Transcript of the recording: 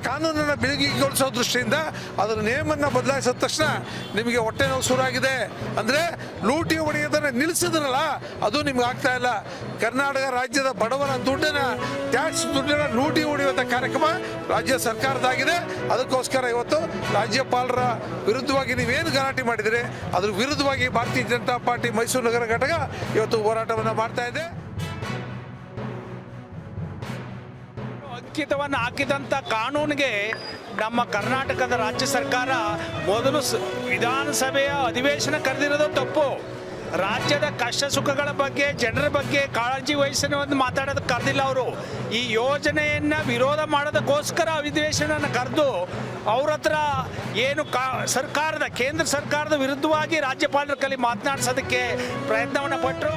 ಕಾನೂನನ್ನು ಬಿಗಿಗೊಳಿಸೋ ದೃಷ್ಟಿಯಿಂದ ಅದರ ನೇಮನ್ನು ಬದಲಾಯಿಸಿದ ತಕ್ಷಣ ನಿಮಗೆ ಹೊಟ್ಟೆ ನೋವು ಶುರುವಾಗಿದೆ. ಅಂದರೆ ಲೂಟಿ ಹೊಡೆಯೋದನ್ನು ನಿಲ್ಲಿಸಿದ್ರಲ್ಲ, ಅದು ನಿಮ್ಗೆ ಆಗ್ತಾ ಇಲ್ಲ. ಕರ್ನಾಟಕ ರಾಜ್ಯದ ಬಡವರ ದುಡ್ಡನ್ನು, ಟ್ಯಾಕ್ಸ್ ದುಡ್ಡನ್ನು ಲೂಟಿ ಹೊಡೆಯುವಂಥ ಕಾರ್ಯಕ್ರಮ ರಾಜ್ಯ ಸರ್ಕಾರದಾಗಿದೆ. ಅದಕ್ಕೋಸ್ಕರ ಇವತ್ತು ರಾಜ್ಯಪಾಲರ ವಿರುದ್ಧವಾಗಿ ನೀವೇನು ಗಲಾಟೆ ಮಾಡಿದರೆ ಅದ್ರ ವಿರುದ್ಧವಾಗಿ ಭಾರತೀಯ ಜನತಾ ಪಾರ್ಟಿ ಮೈಸೂರು ನಗರ ಘಟಕ ಇವತ್ತು ಹೋರಾಟವನ್ನು ಮಾಡ್ತಾ ಇದೆ. ಅಂಕಿತವನ್ನು ಹಾಕಿದಂಥ ಕಾನೂನಿಗೆ ನಮ್ಮ ಕರ್ನಾಟಕದ ರಾಜ್ಯ ಸರ್ಕಾರ ಮೊದಲು ವಿಧಾನಸಭೆಯ ಅಧಿವೇಶನ ಕರೆದಿರೋದು ತಪ್ಪು. ರಾಜ್ಯದ ಕಷ್ಟ ಸುಖಗಳ ಬಗ್ಗೆ, ಜನರ ಬಗ್ಗೆ ಕಾಳಜಿ ವಹಿಸೋದು ಮಾತಾಡೋದಕ್ಕೆ ಕರೆದಿಲ್ಲ ಅವರು. ಈ ಯೋಜನೆಯನ್ನು ವಿರೋಧ ಮಾಡೋದಕ್ಕೋಸ್ಕರ ಅಧಿವೇಶನ ಕರೆದು ಅವ್ರ ಹತ್ರ ಏನು ಕೇಂದ್ರ ಸರ್ಕಾರದ ವಿರುದ್ಧವಾಗಿ ರಾಜ್ಯಪಾಲರ ಕೈಲಿ ಮಾತನಾಡಿಸೋದಕ್ಕೆ ಪ್ರಯತ್ನವನ್ನು ಪಟ್ಟರು.